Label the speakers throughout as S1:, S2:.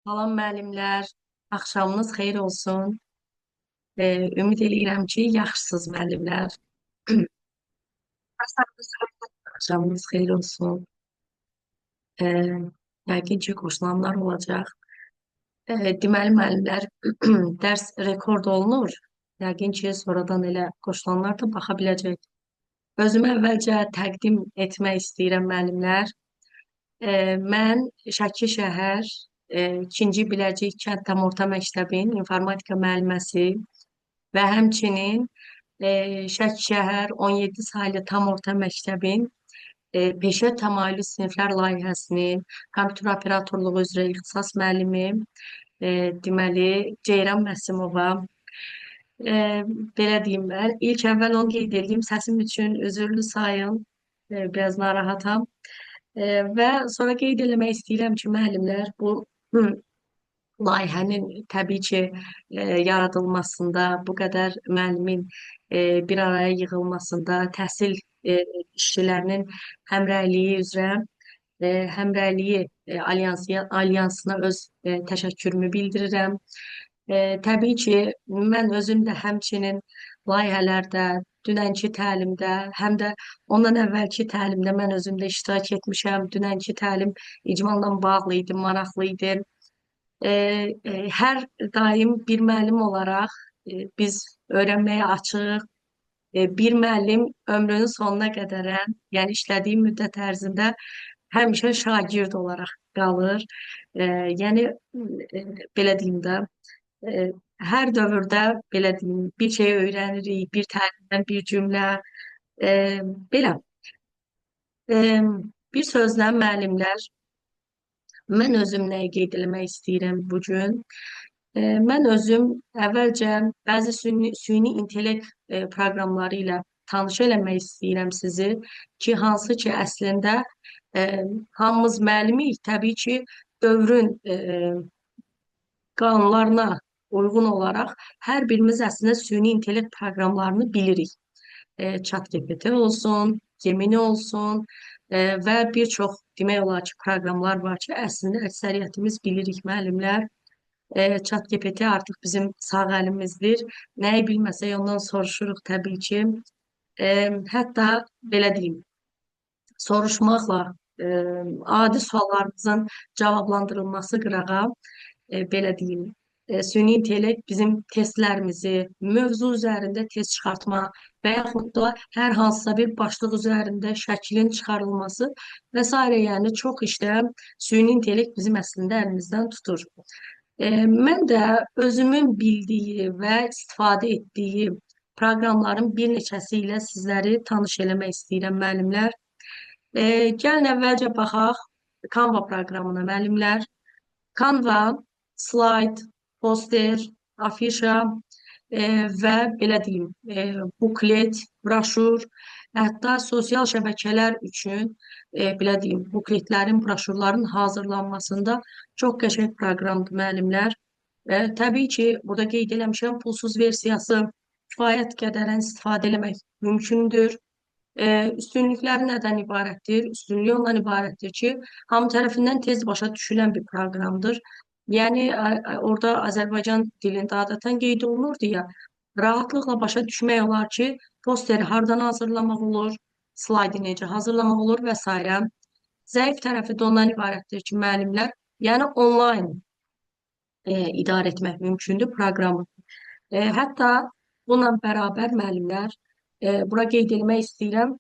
S1: Salam müəllimlər, axşamınız xeyir olsun. Ümid eləyirəm ki, yaxşısınız müəllimlər. Axşamınız xeyir olsun. Ee, Yəqin ki, qoşulanlar olacaq. Deməli müəllimlər, dərs rekord olunur. Yəqin ki, sonradan elə qoşulanlar da baxa biləcək. Özümü əvvəlcə təqdim etmək istəyirəm müəllimlər. Mən Şəki şəhər 2-ci Biləcik kənd tam orta məktəbin informatika müəlliməsi və həmçinin Şəki şəhər 17 saylı tam orta məktəbin peşə təmayüllü siniflər layihəsinin kompüter operatorluğu üzrə ixtisas müəllimi deməli Ceyran Məsimova. E, Belə deyim mən. İlk əvvəl onu qeyd edeyim. Səsim üçün üzürlü sayın. Biraz narahatam. Və sonra qeyd eləmək istəyirəm ki, müəllimlər bu layihənin təbii ki, yaradılmasında, bu qədər müəllimin bir araya yığılmasında, təhsil işçilərinin həmrəyliyi üzrə həmrəyliyi alyansına öz təşəkkürümü bildirirəm. Təbii ki, mən özüm də həmçinin layihələrdə, dünənki təlimdə, həm də ondan əvvəlki təlimdə mən özüm də iştirak etmişəm. Dünənki təlim icmalla bağlı idi, maraqlı idi. Hər daim bir müəllim olaraq biz öyrənməyə açıq. Bir müəllim ömrünün sonuna qədərən, yəni işlədiyi müddət ərzində həmişə şagird olaraq qalır. Yəni belə deyim də, e, hər dövrdə belə deyim, bir şey öyrənirik, bir təlimdən bir cümlə, e, belə. E, Bir sözlə müəllimlər, mən özüm nəyi qeyd etmək istəyirəm bu gün? Mən özüm əvvəlcə bəzi süni intellekt proqramları ilə tanış eləmək istəyirəm sizi ki, hansı ki əslində e, hamımız müəllimik, təbii ki, dövrün qanunlarına uyğun olaraq hər birimiz əslində süni intellekt proqramlarını bilirik. ChatGPT olsun, Gemini olsun və bir çox demək olar ki, proqramlar var ki, əslində əksəriyyətimiz bilirik müəllimlər. ChatGPT artıq bizim sağ əlimizdir. Nəyi bilməsək ondan soruşuruq təbii ki. Hətta belə deyim, soruşmaqla adi suallarımızın cavablandırılması qırağa belə deyim, süni intellekt bizim testlərimizi, mövzu üzərində test çıxartma və yaxud da hər hansısa bir başlıq üzərində şəklin çıxarılması və s. yəni çox işdə süni intellekt bizim əslində əlimizdən tutur. Mən də özümün bildiyi və istifadə etdiyi proqramların bir neçəsi ilə sizləri tanış eləmək istəyirəm müəllimlər. Gəlin əvvəlcə baxaq Canva proqramına müəllimlər. Canva, slide, poster, afişa və belə deyim, buklet, broşur, hətta sosial şəbəkələr üçün belə deyim, bukletlərin, broşurların hazırlanmasında çox qəşəng proqramdır müəllimlər. Təbii ki, burada qeyd eləmişəm, pulsuz versiyası kifayət qədərən istifadə eləmək mümkündür. Üstünlükləri nədən ibarətdir? Üstünlüyü ondan ibarətdir ki, hamı tərəfindən tez başa düşülən bir proqramdır. Yəni orada Azərbaycan dilində adətən qeyd olunurdu ya, rahatlıqla başa düşmək olar ki, posteri hardan hazırlamaq olur, slaydı necə hazırlamaq olur və s. Zəif tərəfi də ondan ibarətdir ki, müəllimlər, yəni onlayn idarə etmək mümkündür proqramı. Hətta bununla bərabər müəllimlər, bura qeyd etmək istəyirəm,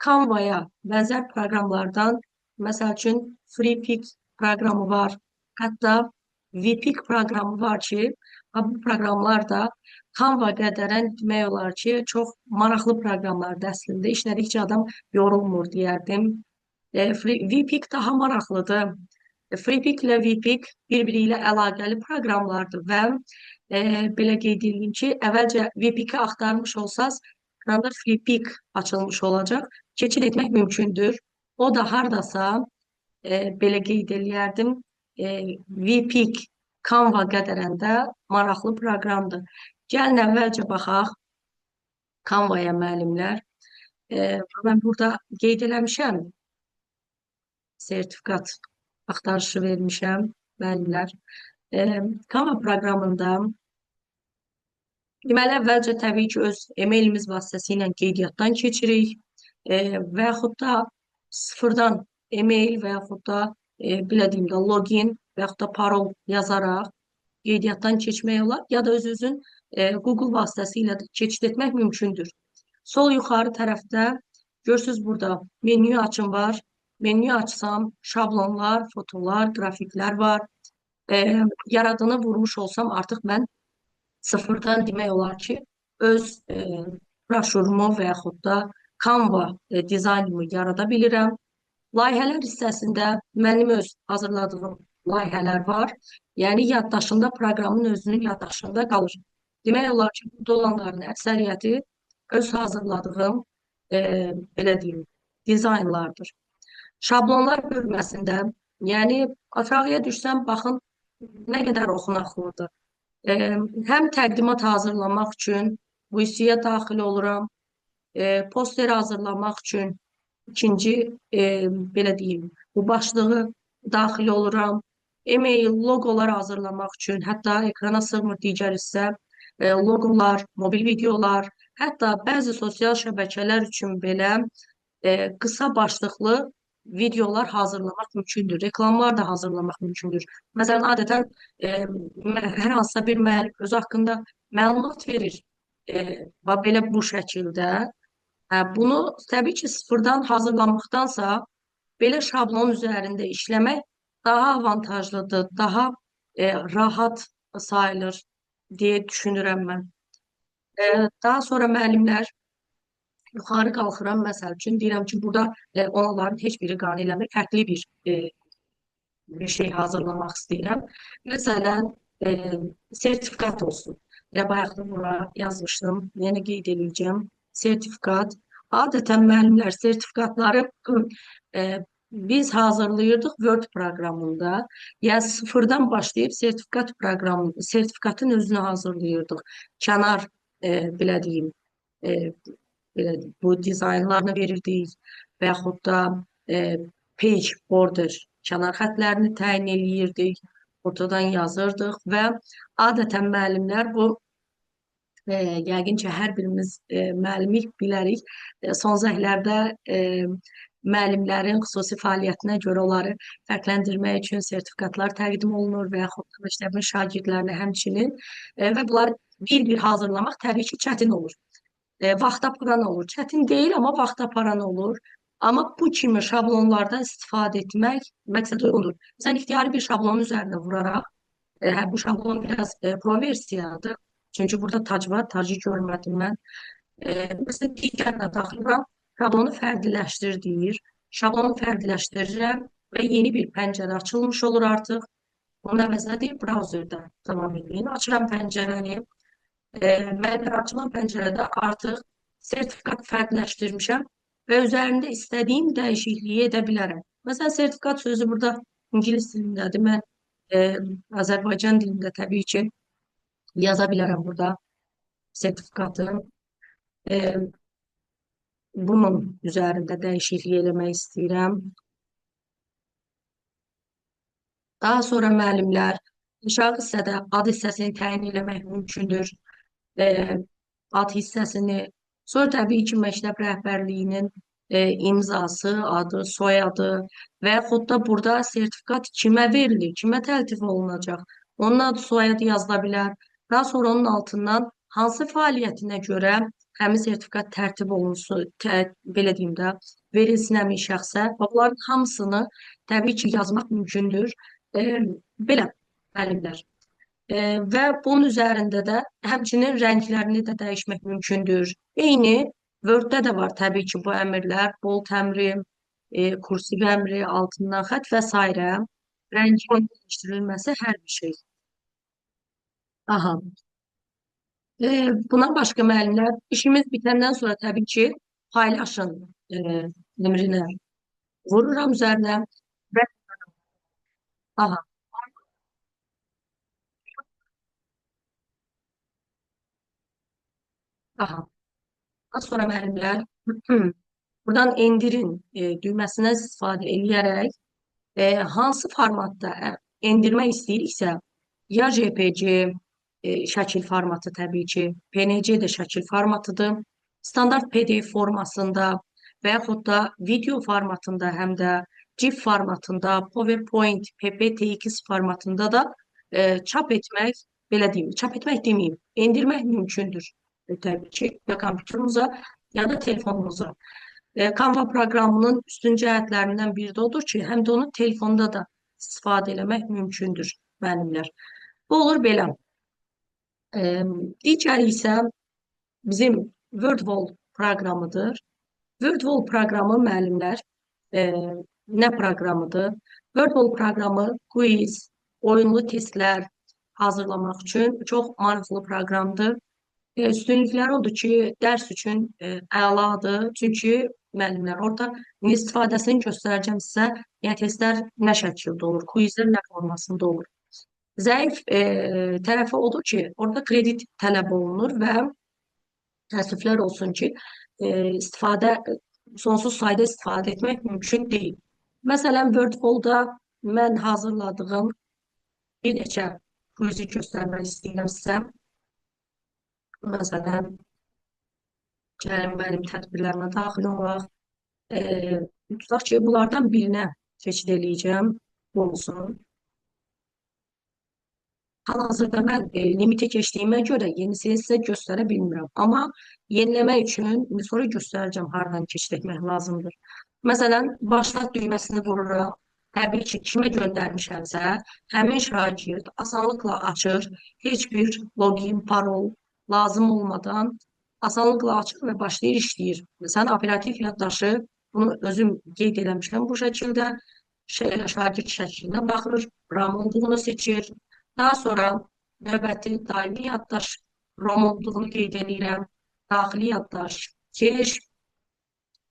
S1: Canva-ya bənzər proqramlardan, məsəl üçün FreePic proqramı var, hətta VPic proqramı var ki, bu proqramlar da Canva qədərən demək olar ki, çox maraqlı proqramlardır əslində. İşlədikcə adam yorulmur deyərdim. VPic daha maraqlıdır. FreePic ilə VPic bir-biri ilə əlaqəli proqramlardır və belə qeyd edeyim ki, əvvəlcə VPic-i axtarmış olsaz, ekranda FreePic açılmış olacaq. Keçid etmək mümkündür. O da hardasa belə qeyd eləyərdim. VPic Canva qədərən də maraqlı proqramdır. Gəlin əvvəlcə baxaq Canva-ya müəllimlər. Mən burada qeyd eləmişəm, sertifikat axtarışı vermişəm. müəllimlər. Canva proqramında deməli, əvvəlcə təbii ki, öz e-mailimiz vasitəsilə qeydiyyatdan keçirik və yaxud da sıfırdan e-mail və yaxud da belə deyim də login və yaxud da parol yazaraq qeydiyyatdan keçmək olar, ya da öz-özün Google vasitəsilə də keçid etmək mümkündür. Sol yuxarı tərəfdə görürsünüz burada menyu açım var. Menyu açsam şablonlar, fotolar, qrafiklər var. Yaradını vurmuş olsam artıq mən sıfırdan demək olar ki, öz broşurumu və yaxud da Canva dizaynımı yarada bilirəm. Layihələr hissəsində mənim öz hazırladığım layihələr var. Yəni yaddaşımda, proqramın özünün yaddaşında qalır. Demək olar ki, burada olanların əksəriyyəti öz hazırladığım belə deyim, dizaynlardır. Şablonlar bölməsində, yəni aşağıya düşsəm, baxın nə qədər oxunaqlıdır. Həm təqdimat hazırlamaq üçün bu hissəyə daxil oluram. Posteri hazırlamaq üçün ikinci belə deyim, bu başlığı daxil oluram. E-mail, loqolar hazırlamaq üçün, hətta ekrana sığmır digər hissə, loqolar, mobil videolar, hətta bəzi sosial şəbəkələr üçün belə qısa başlıqlı videolar hazırlamaq mümkündür. Reklamlar da hazırlamaq mümkündür. Məsələn, adətən hər hansısa bir müəllim özü haqqında məlumat verir. Və belə bu şəkildə. Bunu təbii ki, sıfırdan hazırlamaqdansa belə şablon üzərində işləmək daha avantajlıdır, daha rahat sayılır deyə düşünürəm mən. Daha sonra müəllimlər yuxarı qalxıram, məsəl üçün deyirəm ki, burada onların heç biri qane eləmir, fərqli bir şey hazırlamaq istəyirəm. Məsələn, sertifikat olsun. Bayaq da bura yazmışdım, yeni qeyd edəcəm. Sertifikat. Adətən müəllimlər sertifikatları biz hazırlayırdıq Word proqramında. Yəni sıfırdan başlayıb sertifikatın özünü hazırlayırdıq. Kənar belə deyim, bu dizaynlarını verirdik və yaxud da page border kənar xətlərini təyin eləyirdik, ortadan yazırdıq və adətən müəllimlər bu yəqin ki, hər birimiz müəllimlik bilərik. Son zəhlərdə müəllimlərin xüsusi fəaliyyətinə görə onları fərqləndirmək üçün sertifikatlar təqdim olunur və yaxud da məktəbin şagirdlərinə həmçinin və bunları bir-bir hazırlamaq təbii ki, çətin olur. Vaxt aparan olur. Çətin deyil, amma vaxt aparan olur. Amma bu kimi şablonlardan istifadə etmək məqsədi odur. Məsələn, ixtiyari bir şablonun üzərinə vuraraq, bu şablon biraz pro versiyadır. Çünki burada tac var, tacı görmədim mən. Məsələn, digərinə daxılıram, şablonu fərdiləşdir deyir. Şablonu fərdiləşdirirəm və yeni bir pəncərə açılmış olur artıq. Onun əvəzinə deyir, brauzerdə davam edin. Açıram pəncərəni. Mən açılan pəncərədə artıq sertifikat fərqləşdirmişəm və üzərində istədiyim dəyişikliyi edə bilərəm. Məsələn, sertifikat sözü burada ingilis dilindədir. Mən Azərbaycan dilində təbii ki, yaza bilərəm burada sertifikatı. Bunun üzərində dəyişiklik eləmək istəyirəm. Daha sonra müəllimlər aşağı hissədə ad hissəsini təyin eləmək mümkündür. Ad hissəsini, sonra təbii ki, məktəb rəhbərliyinin imzası, adı, soyadı və yaxud da burada sertifikat kimə verilir, kimə təltif olunacaq, onun adı, soyadı yazıla bilər. Daha sonra onun altından hansı fəaliyyətinə görə həmin sertifikat tərtib olunsun, belə deyim də, verilsin həmin şəxsə. Bunların hamısını təbii ki, yazmaq mümkündür. Belə müəllimlər. Və bunun üzərində də həmçinin rənglərini də dəyişmək mümkündür. Eyni Word-də də var təbii ki, bu əmrlər, bold əmri, kursiv əmri, altından xətt və s. Rəngin dəyişdirilməsi hər bir şey. Aha. Buna başqa müəllimlər, işimiz bitəndən sonra təbii ki, paylaşın əmrinə vururam üzərinə və aha. Aha. Daha sonra müəllimlər buradan endirin düyməsindən istifadə edərək hansı formatda endirmək istəyiriksə, ya JPG şəkil formatı təbii ki, PNG də şəkil formatıdır. Standart PDF formasında və yaxud da video formatında, həm də GIF formatında, PowerPoint, PPTX formatında da çap etmək, belə deyim, çap etmək deməyim, endirmək mümkündür. Təbii ki, ya kompüterimize ya da telefonumuza. Canva proqramının üstün cəhətlərindən biri də odur ki, həm də onu telefonda da istifadə eləmək mümkündür müəllimlər. Bu olur belə. Digəri isə bizim WordWall proqramıdır. WordWall proqramı müəllimlər nə proqramıdır? WordWall proqramı quiz, oyunlu testlər hazırlamaq üçün çox maraqlı proqramdır. Üstünlükləri odur ki, dərs üçün əladır. Çünki müəllimlər orada istifadəsini göstərəcəm sizə. Yəni testlər nə şəkildə olur, quizlər nə formasında olur. Zəif tərəfi odur ki, orada kredit tələb olunur və təəssüflər olsun ki, sonsuz sayda istifadə etmək mümkün deyil. Məsələn, WordWall-da mən hazırladığım bir neçə quizi göstərmək istəyirəm sizə. Məsələn, gəlin mənim tədbirlərimə daxil olaq. Tutaq ki, bunlardan birinə keçid eləyəcəm. Bu olsun. Hal-hazırda mən limiti keçdiyimə görə yenisini sizə göstərə bilmirəm. Amma yeniləmək üçün sonra göstərəcəm haradan keçid etmək lazımdır. Məsələn, başlat düyməsini vururam. Təbii ki, kimə göndərmişəmsə, həmin şagird asanlıqla açır. Heç bir login, parol lazım olmadan asanlıqla açır və başlayır işləyir. Sən operativ yaddaşı, bunu özüm qeyd eləmişəm bu şəkildə, şagird şəklinə baxır, RAM olduğunu seçir. Daha sonra növbəti daimi yaddaş ROM olduğunu qeyd edirəm. Daxili yaddaş keş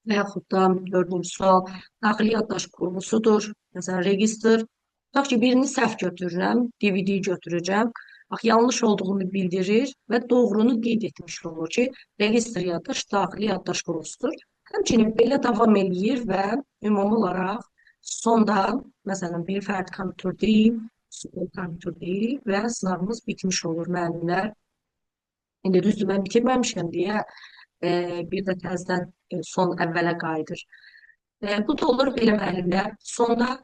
S1: və yaxud da dördüncü sual daxili yaddaş qurğusudur. Məsələn, registr. Tutaq ki, birini səhv götürürəm, DVD götürəcəm. Bax, yanlış olduğunu bildirir və doğrunu qeyd etmiş olur ki, registr yaddaş daxili yaddaş qurğusudur. Həmçinin belə davam eləyir və ümumi olaraq sonda, məsələn, bir fərdi kompüter deyil, super kompüter deyil və sınavımız bitmiş olur müəllimlər. İndi düzdür, mən bitirməmişəm deyə bir də təzədən son əvvələ qayıdır. Bu da olur belə müəllimlər. Sonda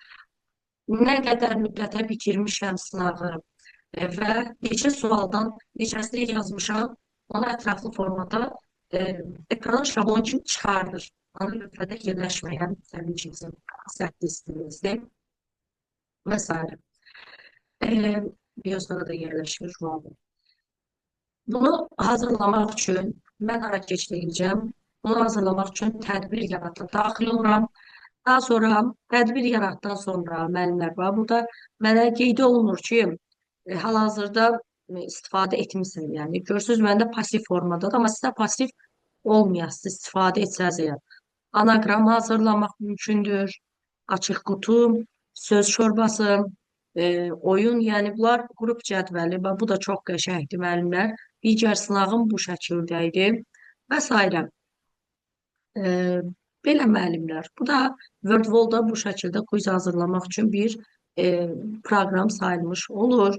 S1: nə qədər müddətə bitirmişəm sınavı və neçə sualdan neçəsini yazmışam, onu ətraflı formada ekrana şablon kimi çıxardır. Ana lövhədə yerləşməyən təbii ki, bizim səhv listimizdir və s. Biraz sonra da yerləşir ruhu. Bunu hazırlamaq üçün mən hara keçid edəcəm. Bunu hazırlamaq üçün tədbir yarata daxil oluram. Daha sonra tədbir yaratdan sonra müəllimlər var. Burada mənə qeyd olunur ki, hal-hazırda istifadə etmişsən. Yəni görürsüz məndə pasiv formadadır, amma sizdə pasiv olmayasınız, istifadə etsəz eğer. Anagram hazırlamaq mümkündür. Açıq qutu, söz çorbası, oyun, yəni bunlar qrup cədvəli və bu da çox qəşəngdir müəllimlər. Digər sınağım bu şəkildə idi və s. Belə müəllimlər. Bu da WordWall-da bu şəkildə quiz hazırlamaq üçün bir proqram sayılmış olur.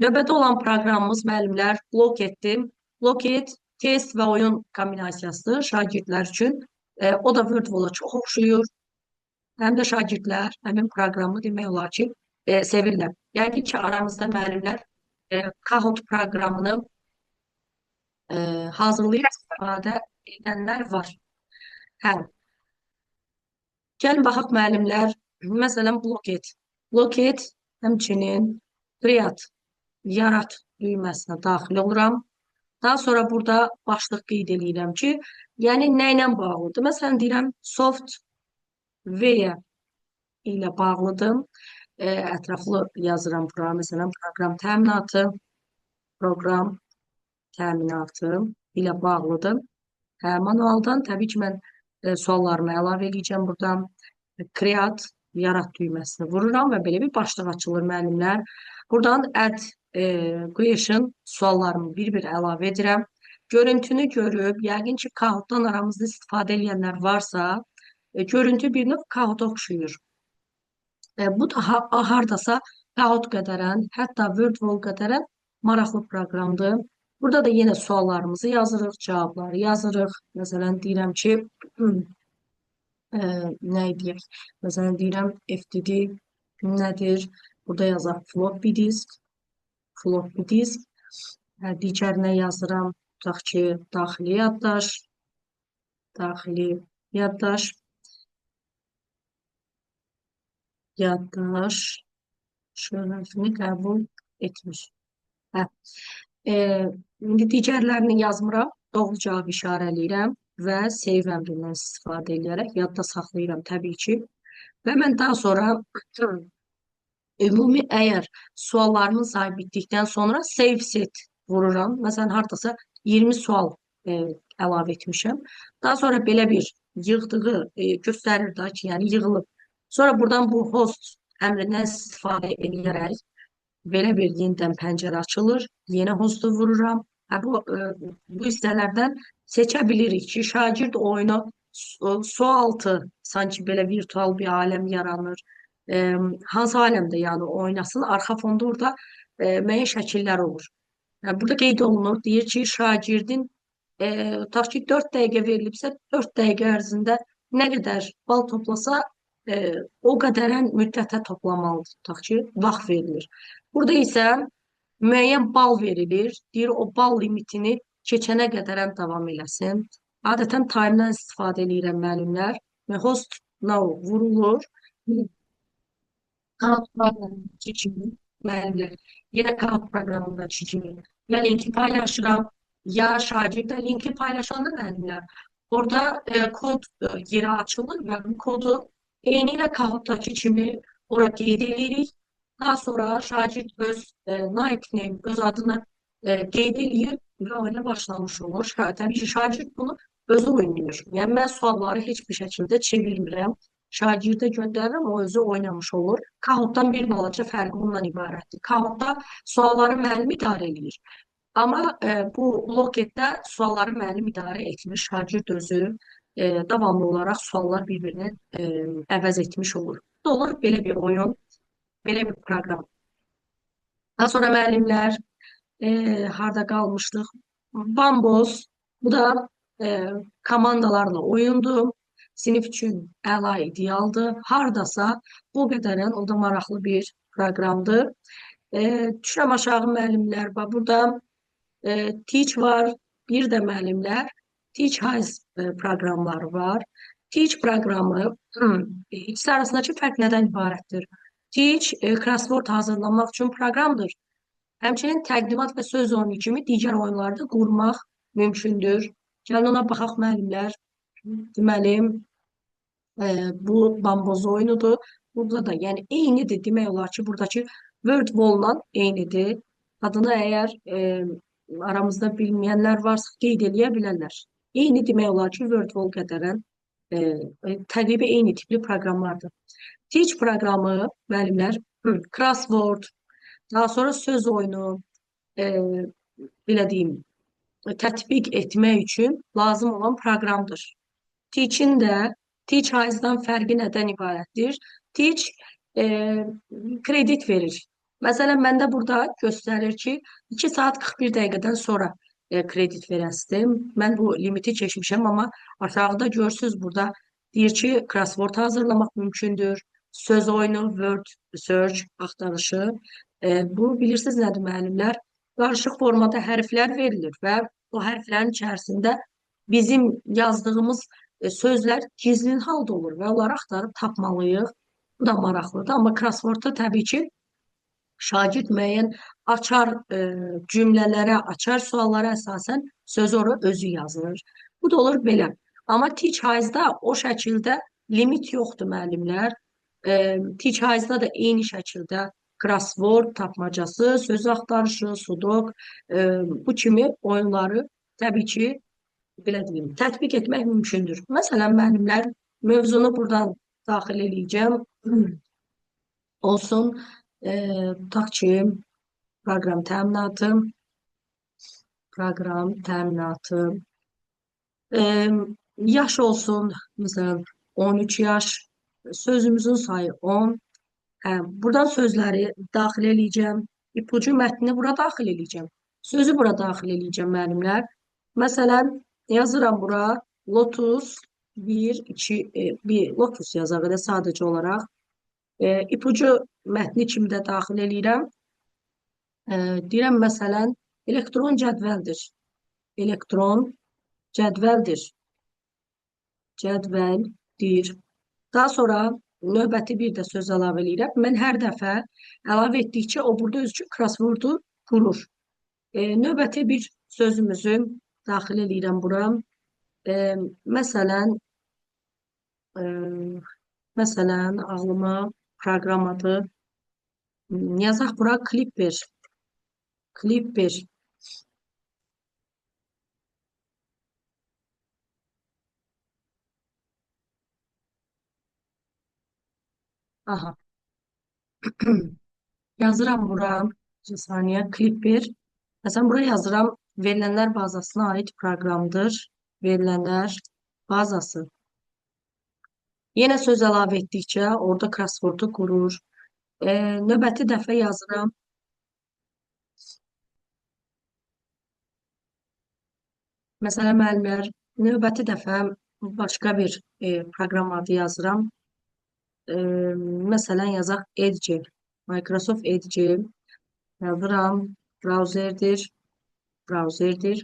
S1: Növbədə olan proqramımız müəllimlər Blocket'dir. Blocket test və oyun kombinasiyasıdır şagirdlər üçün. O da WordWall-a çox oxşuyur. Həm də şagirdlər həmin proqramı demək olar ki, sevirlər. Yəni ki, aramızda müəllimlər Kahoot proqramını hazırlayıb istifadə edənlər var. Hə. Gəlin baxaq müəllimlər, məsələn Blocket. Blocket həmçinin Create, yarat düyməsinə daxil oluram. Daha sonra burada başlıq qeyd edirəm ki, yəni nə ilə bağlıdır? Məsələn deyirəm software ilə bağlıdır. Ətraflı yazıram bura. Məsələn proqram təminatı ilə bağlıdır. Manualdan təbii ki, mən suallarımı əlavə edəcəm buradan. Create, yarat düyməsini vururam və belə bir başlıq açılır müəllimlər. Buradan add question suallarımı bir-bir əlavə edirəm. Görüntünü görüb, yəqin ki, Kahoot'dan aramızda istifadə edənlər varsa, görüntü bir növ Kahoot'a oxşuyur. Bu da hardasa Kahoot qədərən, hətta WordWall qədərən maraqlı proqramdır. Burada da yenə suallarımızı yazırıq, cavabları yazırıq. Məsələn, deyirəm ki, nə deyək? Məsələn, deyirəm FTD nədir? Burada yazaq floppy disk, floppy disk. Digərinə yazıram, tutaq ki, daxili yaddaş, daxili yaddaş, yaddaş şöhrətini qəbul etmiş. Hə. İndi digərlərini yazmıram, doğru cavab işarələyirəm və save əmrindən istifadə edərək yadda saxlayıram təbii ki. Və mən daha sonra ümumi əgər suallarımın sayı bitdikdən sonra save set vururam. Məsələn, hardasa 20 sual əlavə etmişəm. Daha sonra belə bir yığdığı göstərir da ki, yəni yığılıb. Sonra buradan bu host əmrindən istifadə edərək belə bir yenidən pəncərə açılır. Yeni hostu vururam. Bu hissələrdən seçə bilirik ki, şagird oyunu sualtı sanki belə virtual bir aləm yaranır. Hansı aləmdə yəni oynasın, arxa fonda orada müəyyən şəkillər olur. Yəni, burada qeyd olunur, deyir ki, şagirdin tutaq ki, 4 dəqiqə verilibsə, 4 dəqiqə ərzində nə qədər bal toplasa, o qədərən müddətə toplamalıdır, tutaq ki, vaxt verilir. Burada isə müəyyən bal verilir, deyir o bal limitini keçənə qədərən davam eləsin. Adətən time-dan istifadə edirəm müəllimlər və host now vurulur. Kahoot proqramındakı kimi müəllimlər, yenə Kahoot proqramındakı kimi ya linki paylaşıram, ya şagirdlə linki paylaşanda müəllimlər, orada kod yeri açılır və bu kodu eynilə Kahootdakı kimi ora qeyd edirik. Daha sonra şagird öz nickname, öz adını qeyd edir və oyuna başlamış olur. Təbii ki, şagird bunu özü oynayır. Yəni, mən sualları heç bir şəkildə çevirmirəm. Şagirdə göndərirəm, o özü oynamış olur. Kahootdan bir balaca fərqi bundan ibarətdir. Kahootda sualları müəllim idarə edir. Amma bu Blocketdə sualları müəllim idarə etmiş, şagird özü davamlı olaraq suallar bir-birini əvəz etmiş olur. Bu da olur belə bir oyun, belə bir proqram. Daha sonra müəllimlər harda qalmışdıq? Bambos, bu da komandalarla oyundur. Sinif üçün əla idealdır. Hardasa bu qədərən o da maraqlı bir proqramdır. Düşürəm aşağı müəllimlər. Burada Teach var. Bir də müəllimlər Teach Highs proqramları var. Teach proqramı ikisi arasındakı fərq nədən ibarətdir? Teach crossword hazırlamaq üçün proqramdır. Həmçinin təqdimat və söz oyunu kimi digər oyunlarda qurmaq mümkündür. Gəlin ona baxaq müəllimlər. Deməli, bu bamboz oyunudur. Burada da yəni eynidir. Demək olar ki, buradakı WordWall-la eynidir. Adını əgər aramızda bilməyənlər varsa qeyd eləyə bilərlər. Eyni demək olar ki, WordWall qədərən təqribən eyni tipli proqramlardır. Teach proqramı müəllimlər crossword, daha sonra söz oyunu, belə deyim, tətbiq etmək üçün lazım olan proqramdır. Teach-in də Teach Highs-dan fərqi nədən ibarətdir? Teach kredit verir. Məsələn, məndə burada göstərir ki, 2 saat 41 dəqiqədən sonra kredit verəsidir. Mən bu limiti keçmişəm, amma aşağıda görürsünüz burada deyir ki, crossword hazırlamaq mümkündür. Söz oyunu, word search axtarışı. Bu bilirsiniz nədir müəllimlər? Qarışıq formada hərflər verilir və o hərflərin içərisində bizim yazdığımız sözlər gizli halda olur və onları axtarıb tapmalıyıq. Bu da maraqlıdır. Amma crosswordda təbii ki, şagird müəyyən açar cümlələrə, açar suallara əsasən sözü ora özü yazılır. Bu da olur belə. Amma Teach Highs-da o şəkildə limit yoxdur müəllimlər. Teach Highs-da da eyni şəkildə crossword tapmacası, söz axtarışı, sudok bu kimi oyunları təbii ki, belə deyim, tətbiq etmək mümkündür. Məsələn, müəllimlər mövzunu buradan daxil edəcəm. Olsun, tutaq ki, proqram təminatı, yaş olsun, məsələn, 13 yaş, sözümüzün sayı 10, Buradan sözləri daxil eləyəcəm. İpucu mətnini bura daxil eləyəcəm. Sözü bura daxil eləyəcəm müəllimlər. Məsələn, yazıram bura Lotus 1, 2, 1 Lotus yazaq da sadəcə olaraq. İpucu mətni kimi də daxil eləyirəm. Deyirəm məsələn, elektron cədvəldir. Elektron cədvəldir. Cədvəldir. Daha sonra növbəti bir də söz əlavə edirəm. Mən hər dəfə əlavə etdikcə o burada öz üçün crosswordu qurur. Növbəti bir sözümüzü daxil edirəm bura. Məsələn, e, məsələn, ağlıma proqram adı yazaq bura Clipper. Clipper. Aha. Yazıram bura. Bir saniye. Clipper. Məsələn, bura yazıram. Verilənlər bazasına ait proqramdır. Verilənlər bazası. Yenə söz əlavə etdikcə orada crosswordu qurur. Növbəti dəfə yazıram. Məsələn, müəllimlər, növbəti dəfə başqa bir proqram adı yazıram. Məsələn, yazaq Edge. Microsoft Edge. Yazıram. Browserdir. Browserdir.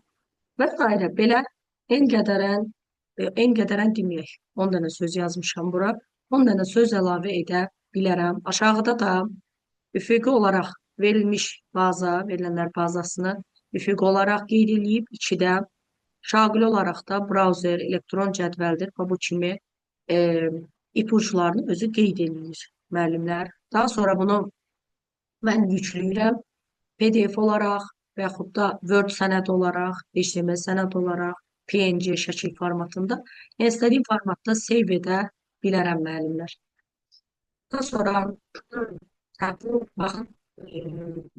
S1: Və s. Belə en qədərən deməyək. 10 dənə söz yazmışam bura. 10 dənə söz əlavə edə bilərəm. Aşağıda da üfüqi olaraq verilmiş baza, verilənlər bazasını üfüqi olaraq qeyd edib, ikidə şaqili olaraq da browser, elektron cədvəldir və bu kimi ipuçlarını özü qeyd edir müəllimlər. Daha sonra bunu mən yükləyirəm PDF olaraq və yaxud da Word sənəd olaraq, HTML sənəd olaraq, PNG şəkil formatında, istədiyim formatda save edə bilərəm müəllimlər. Daha sonra bu baxın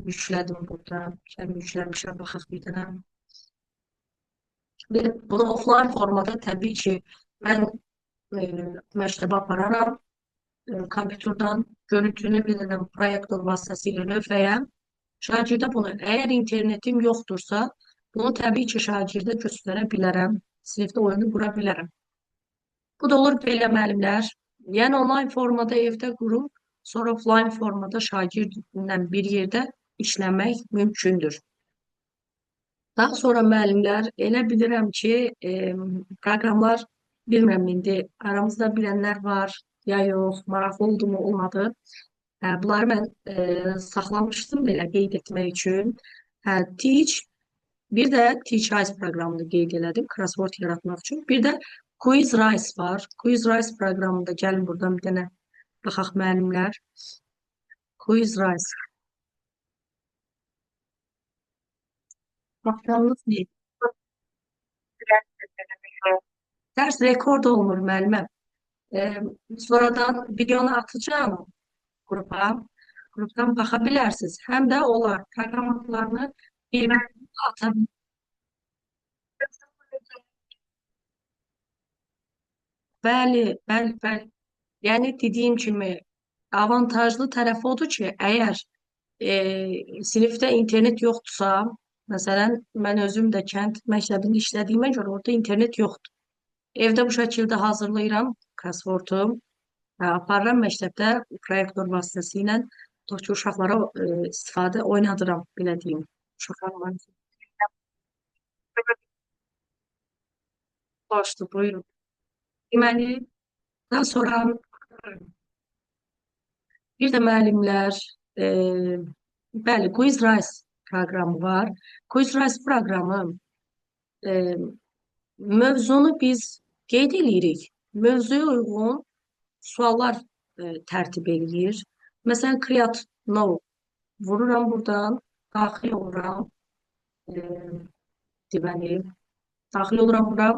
S1: yüklədim burada. Yükləmişəm, baxaq bir dənə. Bunu offline formada təbii ki, mən məktəbə apararam. Kompüterdən görüntünü bilirəm, proyektor vasitəsilə lövhəyəm. Şagirdə bunu, əgər internetim yoxdursa, bunu təbii ki, şagirdə göstərə bilərəm. Sinifdə oyunu qura bilərəm. Bu da olur belə müəllimlər. Yəni onlayn formada evdə qurub, sonra offline formada şagirdlə bir yerdə işləmək mümkündür. Daha sonra müəllimlər, elə bilirəm ki, proqramlar, bilmirəm indi aramızda bilənlər var ya yox, maraqlı oldu mu, olmadı. Bunları mən saxlamışdım belə qeyd etmək üçün. Teach, bir də Teach Eyes proqramını qeyd elədim, crossword yaratmaq üçün. Bir də Quiz Rice var. Quiz Rice proqramında gəlin buradan bir dənə baxaq müəllimlər. Quiz Rice. Baxdığınız deyil. Ders rekord olunur müəlliməm. Sonradan videonu atacağım qrupa. Grupdan baxa bilərsiniz. Həm də onlar proqram adlarını birbirine atabilir. Bəli, bəli, bəli. Yəni dediyim kimi avantajlı tərəfi odur ki, əgər sinifdə internet yoxdursa, məsələn, mən özüm də kənd məktəbində işlədiyimə görə orada internet yoxdur. Evdə bu şəkildə hazırlayıram crosswordu, aparıram məktəbdə proyektor vasitəsilə tutaq ki, uşaqlara istifadə oynadıram, belə deyim. Uşaqlarla. Xoşdur, buyurun. Deməli, daha sonra bir də müəllimlər, e, bəli, Quiz Rice proqramı var. Quiz Rice proqramı e, mövzunu biz qeyd eləyirik. Mövzuya uyğun suallar tərtib eləyir. Məsələn, create now vururam buradan, daxil oluram. E, deməli, daxil oluram bura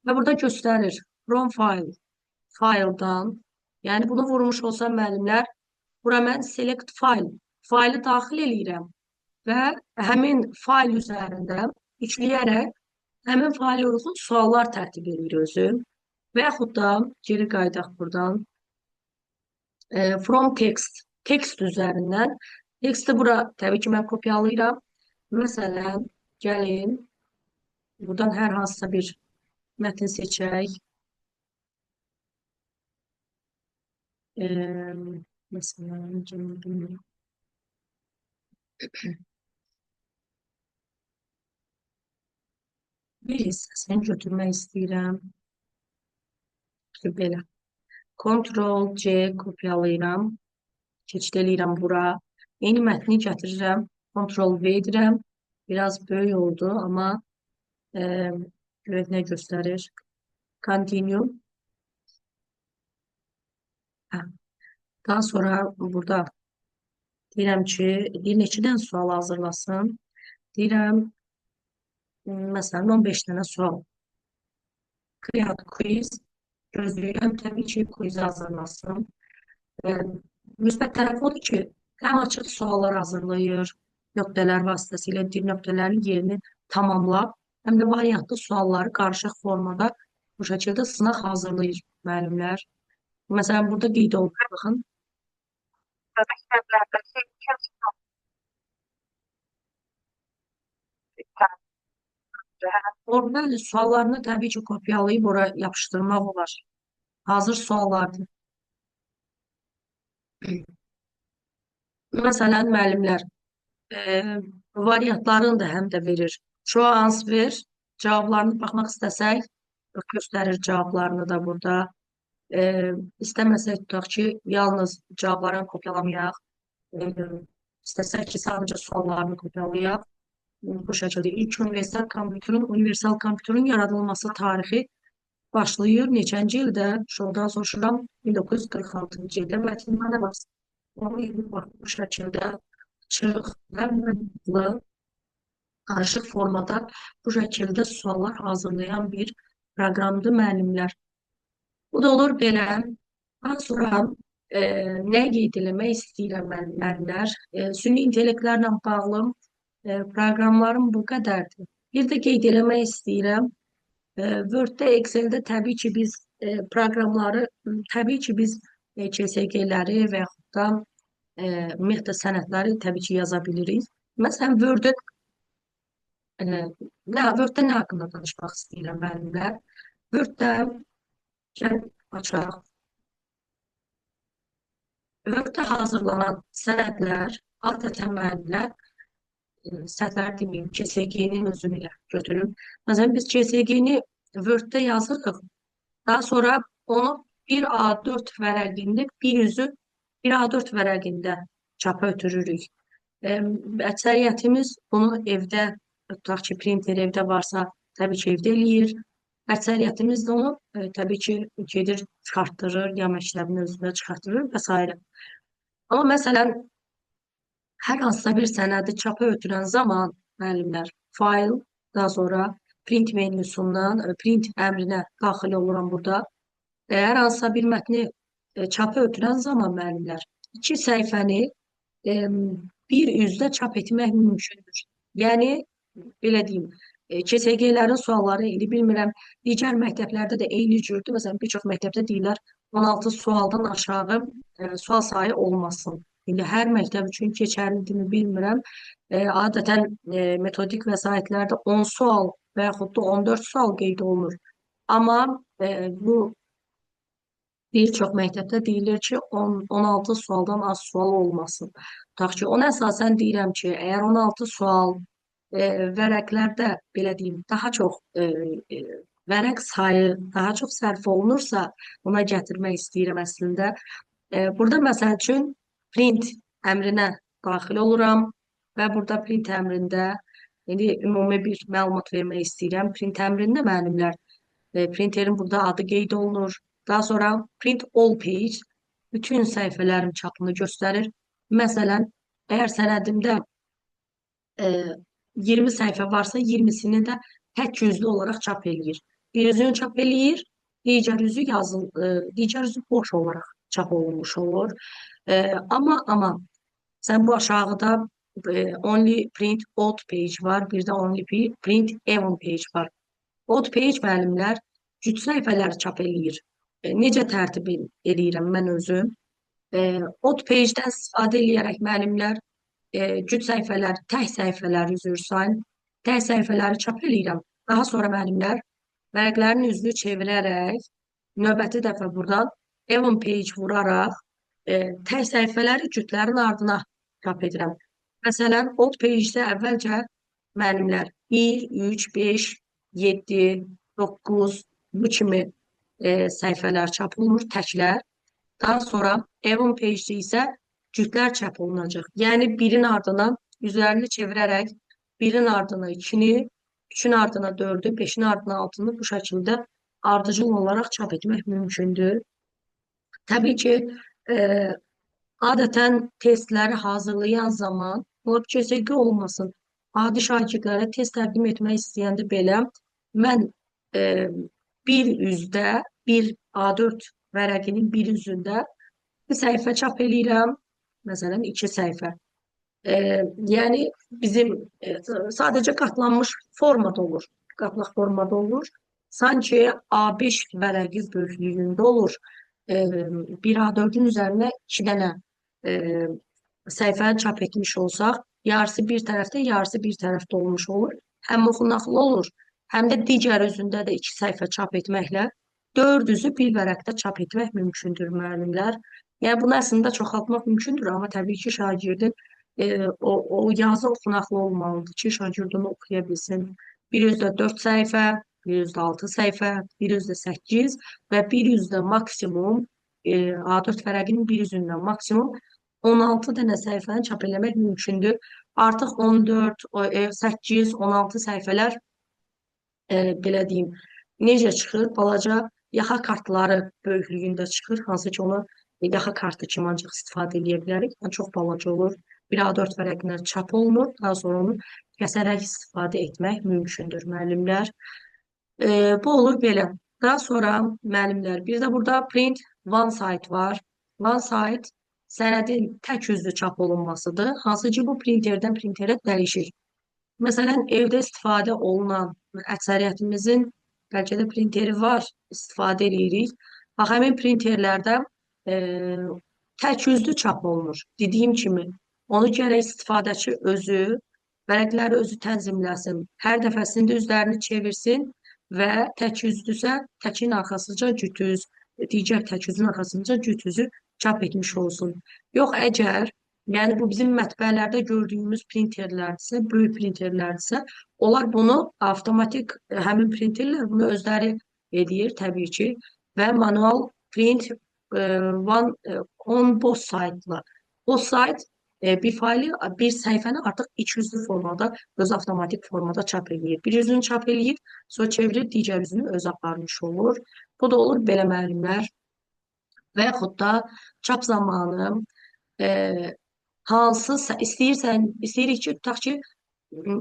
S1: və burada göstərir from file, filedan. Yəni bunu vurmuş olsam müəllimlər, bura mən select file, faylı daxil eləyirəm və həmin fayl üzərində yükləyərək həmin faylə uyğun suallar tərtib edir özü və yaxud da geri qayıdaq buradan from text. Tekst üzərindən. Teksti bura təbii ki, mən kopyalayıram. Məsələn, gəlin buradan hər hansısa bir mətn seçək. Məsələn, bir hissəsini götürmək istəyirəm. Belə. Ctrl+C kopyalayıram. Keçid eləyirəm bura. Eyni mətni gətirirəm. Ctrl+V edirəm. Biraz böyük oldu, amma görək nə göstərir. Continue. Daha sonra burada deyirəm ki, bir neçə dənə sual hazırlasın. Deyirəm, məsələn, 15 dənə sual. Create quiz. Gözləyirəm, təbii ki, quiz hazırlasın. Müsbət tərəf odur ki, həm açıq suallar hazırlayır, nöqtələr vasitəsilə bir nöqtələrin yerini tamamla, həm də variantlı sualları qarışıq formada bu şəkildə sınaq hazırlayır müəllimlər. Məsələn, burada qeyd olunur, baxın. Orada suallarını təbii ki, kopyalayıb ora yapışdırmaq olar. Hazır suallardır. Məsələn, müəllimlər variantlarını da həm də verir. Show answer cavablarını baxmaq istəsək, göstərir cavablarını da burada. İstəməsək tutaq ki, yalnız cavablarını kopyalamayaq. İstəsək ki, sadəcə suallarını kopyalayaq. Bu şəkildə ilk universal kompüterin yaradılması tarixi başlayır. Neçənci ildə? Şuradan soruşuram. 1946-cı ildə mətnlərə bax. Onu bu şəkildə açıq və məhdudlu, qarışıq formada bu şəkildə suallar hazırlayan bir proqramdır müəllimlər. Bu da olur belə. Daha sonra nə qeyd eləmək istəyirəm müəllimlər? Süni intellektlərlə bağlı proqramlarım bu qədərdir. Bir də qeyd eləmək istəyirəm. Word-də, Excel-də təbii ki, biz proqramları, təbii ki, biz CSG-ləri və yaxud da ümumiyyətlə sənədləri təbii ki, yaza bilirik. Məsələn, Word-də nə haqqında danışmaq istəyirəm müəllimlər? Word-də açaq. Word-də hazırlanan sənədlər, adətən müəllimlər sətlər deməyim, CSG-nin özünü ilə götürüb. Məsələn, biz CSG-ni Word-də yazırıq. Daha sonra onu bir A4 vərəqində, bir üzü bir A4 vərəqində çapa ötürürük. Əksəriyyətimiz bunu evdə, tutaq ki, printer evdə varsa, təbii ki, evdə eləyir. Əksəriyyətimiz də onu təbii ki, gedir, çıxartdırır, ya məktəbin özündə çıxartdırır və s. Amma məsələn, hər hansısa bir sənədi çapa ötürən zaman müəllimlər fayl, daha sonra print menyusundan print əmrinə daxil oluram burada. Hər hansısa bir mətni çapa ötürən zaman müəllimlər 2 səhifəni bir üzdə çap etmək mümkündür. Yəni, belə deyim, CSG-lərin sualları indi bilmirəm, digər məktəblərdə də eyni cürdür. Məsələn, bir çox məktəbdə deyirlər 16 sualdan aşağı sual sayı olmasın. İndi hər məktəb üçün keçərliyini bilmirəm. Adətən metodik vəsaitlərdə 10 sual və yaxud da 14 sual qeyd olunur. Amma bu bir çox məktəbdə deyilir ki, 16 sualdan az sual olmasın. Tutaq ki, ona əsasən deyirəm ki, əgər 16 sual vərəqlərdə, belə deyim, daha çox vərəq sayı daha çox sərf olunursa, ona gətirmək istəyirəm əslində. Burada məsəl üçün print əmrinə daxil oluram və burada print əmrində indi ümumi bir məlumat vermək istəyirəm. Print əmrində müəllimlər printerin burada adı qeyd olunur. Daha sonra print all page bütün səhifələrin çapını göstərir. Məsələn, əgər sənədimdə 20 səhifə varsa, 20-sini də tək yüzlü olaraq çap eləyir. Bir üzünü çap eləyir, digər üzü boş olaraq çap olunmuş olur. Amma sən bu aşağıda only print odd page var, bir də only print even page var. Odd page müəllimlər cüt səhifələri çap eləyir. Necə tərtib eləyirəm mən özüm? Od page'dən istifadə edərək müəllimlər cüt səhifələr, tək səhifələr üzr sayın, tək səhifələri çap edirəm. Daha sonra müəllimlər vərəqlərin üzünü çevirərək növbəti dəfə buradan Evon page vuraraq tək səhifələri cütlərin ardına çap edirəm. Məsələn, old page-də əvvəlcə müəllimlər 1, 3, 5, 7, 9 bu kimi səhifələr çap olunur, təklər. Daha sonra Evon page-də isə cütlər çap olunacaq. Yəni birin ardına üzərini çevirərək birin ardına 2-ni, 3-ün ardına 4-ü, 5-in ardına 6-nı bu şəkildə ardıcıl olaraq çap etmək mümkündür. Təbii ki, e, adətən testləri hazırlayan zaman lap kesilgi olmasın. Adi şagirdlərə test təqdim etmək istəyəndə belə mən bir üzdə, bir A4 vərəqinin bir üzündə bir səhifə çap eləyirəm. Məsələn, 2 səhifə. Yəni bizim sadəcə qatlanmış formada olur. Qatlaq formada olur. Sanki A5 vərəqi böyüklüyündə olur. Bir A4-ün üzərinə 2 dənə səhifəni çap etmiş olsaq, yarısı bir tərəfdə, yarısı bir tərəfdə olmuş olur. Həm oxunaqlı olur, həm də digər üzündə də 2 səhifə çap etməklə 4 üzü bir vərəqdə çap etmək mümkündür müəllimlər. Yəni bunu əslində çoxaltmaq mümkündür, amma təbii ki, şagirdin o yazı oxunaqlı olmalıdır ki, şagird onu oxuya bilsin. Bir üzdə 4 səhifə, bir üzdə 6 səhifə, bir üzdə 8 və bir üzdə maksimum A4 vərəqinin bir üzündən maksimum 16 dənə səhifəni çap eləmək mümkündür. Artıq 14, 8, 16 səhifələr belə deyim, necə çıxır? Balaca yaxa kartları böyüklüyündə çıxır, hansı ki onu yaxa kartı kimi ancaq istifadə edə bilərik. Yəni, çox balaca olur. Bir A4 vərəqindən çap olunur, daha sonra onu kəsərək istifadə etmək mümkündür müəllimlər. Bu olur belə. Daha sonra müəllimlər, bir də burada print one side var. One side sənədin tək üzlü çap olunmasıdır. Hansı ki bu printerdən printerə dəyişir. Məsələn, evdə istifadə olunan əksəriyyətimizin bəlkə də printeri var, istifadə edirik. Bax, həmin printerlərdə tək üzlü çap olunur. Dediyim kimi, onu gərək istifadəçi özü, vərəqləri özü tənzimləsin. Hər dəfəsində üzlərini çevirsin və tək üzdüsə, təkin arxasınca cüt üz, digər tək üzün arxasınca cüt üzü çap etmiş olsun. Yox, əgər yəni bu bizim mətbəələrdə gördüyümüz printerlərdirsə, böyük printerlərdirsə, onlar bunu avtomatik həmin printerlər bunu özləri edir təbii ki və manual print one on both side'la. Both side bir faylı, bir səhifəni artıq iki yüzlü formada, öz avtomatik formada çap edir. Bir üzünü çap edir, sonra çevirir, digər üzünü öz aparmış olur. Bu da olur belə müəllimlər və yaxud da çap zamanı hansısa istəyirik ki, tutaq ki,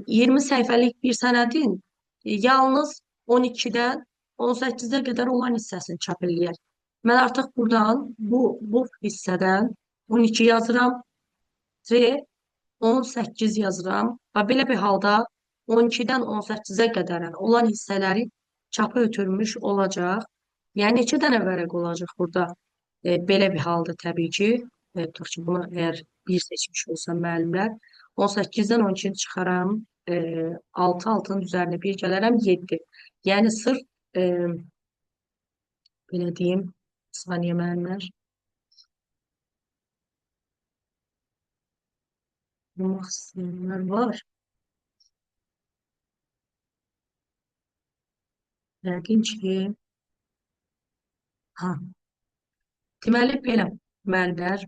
S1: 20 səhifəlik bir sənədin yalnız 12-dən 18-ə qədər olan hissəsini çap eləyək. Mən artıq buradan bu hissədən 12 yazıram və 18 yazıram və belə bir halda 12-dən 18-ə qədər olan hissələri çapa ötürmüş olacaq. Yəni neçə dənə vərəq olacaq burada? Belə bir halda təbii ki, tutaq ki, bunu əgər bir seçmiş olsam müəllimlər, 18-dən 12-ni çıxaram, 6 altının üzərinə bir gələrəm, 7. Yəni sırf belə deyim, saniyə müəllimlər. Bulmaq istəyənlər var. Yəqin ki, deməli belə müəllimlər,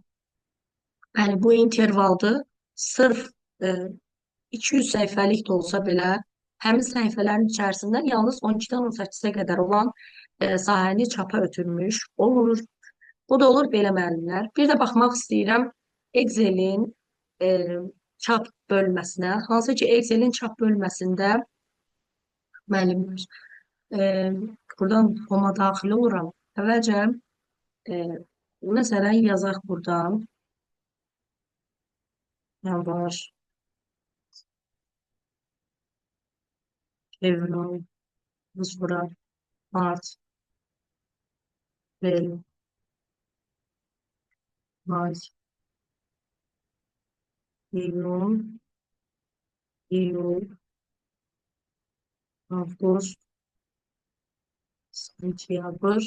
S1: bəli, bu intervaldır. Sırf 200 səhifəlik də olsa belə, həmin səhifələrin içərisindən yalnız 12-dən 18-ə qədər olan sahəni çapa ötürmüş olur. Bu da olur belə müəllimlər. Bir də baxmaq istəyirəm Excel-in çap bölməsinə. Hansı ki, Excel-in çap bölməsində müəllimlər, buradan homa daxil oluram. Əvvəlcə, məsələn, yazaq buradan. Nə var? Fevral, Muzfura, Mart, April, Ay, iyun, iyul, Ağustos, sentyabr,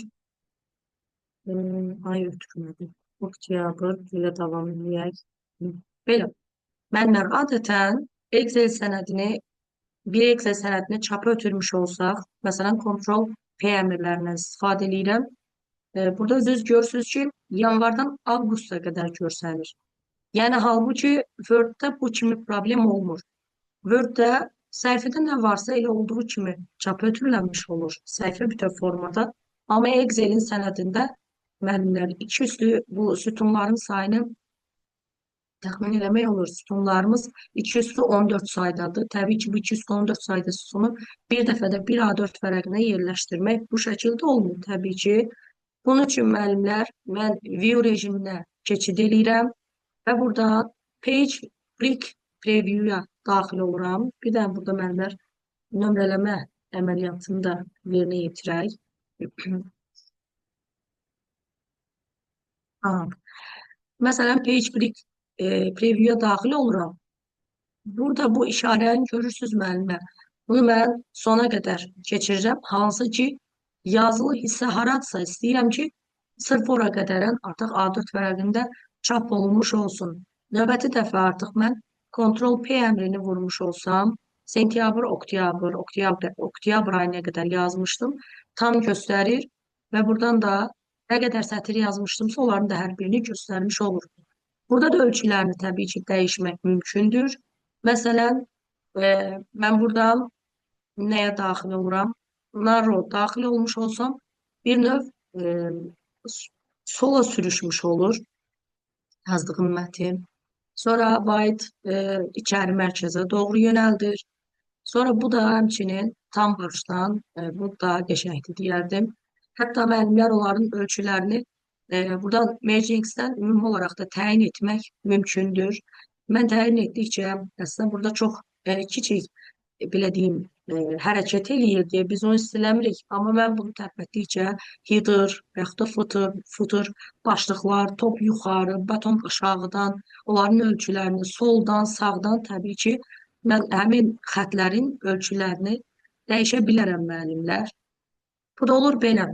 S1: ay ötürmədi. Oktyabr, belə davam edək. Belə. Mənlər adətən Excel sənədini, bir Excel sənədini çapa ötürmüş olsaq, məsələn, Ctrl P əmrlərindən istifadə edirəm. Burada düz görürsünüz ki, yanvardan avqusta qədər görsənir. Yəni, halbuki Word-də bu kimi problem olmur. Word-də səhifədə nə varsa elə olduğu kimi çapa ötürülənmiş olur. Səhifə bütöv formada. Amma Excel-in sənədində müəllimlər iki üstü bu sütunların sayını təxmin eləmək olur. Sütunlarımız 2 üstü 14 saydadır. Təbii ki, bu 2 üstü 14 sayda sütunu bir dəfədə bir A4 vərəqinə yerləşdirmək bu şəkildə olmur. Təbii ki, bunun üçün müəllimlər, mən view rejiminə keçid edirəm və burada page break preview-ya daxil oluram. Bir də burada müəllimlər nömrələmə əməliyyatını da yerinə yetirək. Aha. Məsələn, page break preview-ya daxil oluram. Burada bu işarəni görürsünüz müəllimə. Bunu mən sona qədər keçirirəm. Hansı ki, yazılı hissə haradsa istəyirəm ki, sırf ora qədərən artıq A4 vərəqində çap olunmuş olsun. Növbəti dəfə artıq mən Ctrl P əmrini vurmuş olsam, sentyabr, oktyabr ayına qədər yazmışdım. Tam göstərir və buradan da nə qədər sətir yazmışdımsa, onların da hər birini göstərmiş olur. Burada da ölçülərini təbii ki, dəyişmək mümkündür. Məsələn, mən buradan nəyə daxil oluram? Narrow daxil olmuş olsam, bir növ sola sürüşmüş olur yazdığım mətin. Sonra white içəri mərkəzə doğru yönəldir. Sonra bu da həmçinin tam başdan, bu da qəşəngdir deyərdim. Hətta müəllimlər onların ölçülərini buradan Mergings-dən ümumi olaraq da təyin etmək mümkündür. Mən təyin etdikcə əslində burada çox kiçik, belə deyim, hərəkət eləyir deyə biz onu istələmirik. Amma mən bunu tərk etdikcə header və yaxud da footer, başlıqlar, top yuxarı, baton aşağıdan, onların ölçülərini soldan, sağdan təbii ki, mən həmin xətlərin ölçülərini dəyişə bilərəm müəllimlər. Bu da olur belə.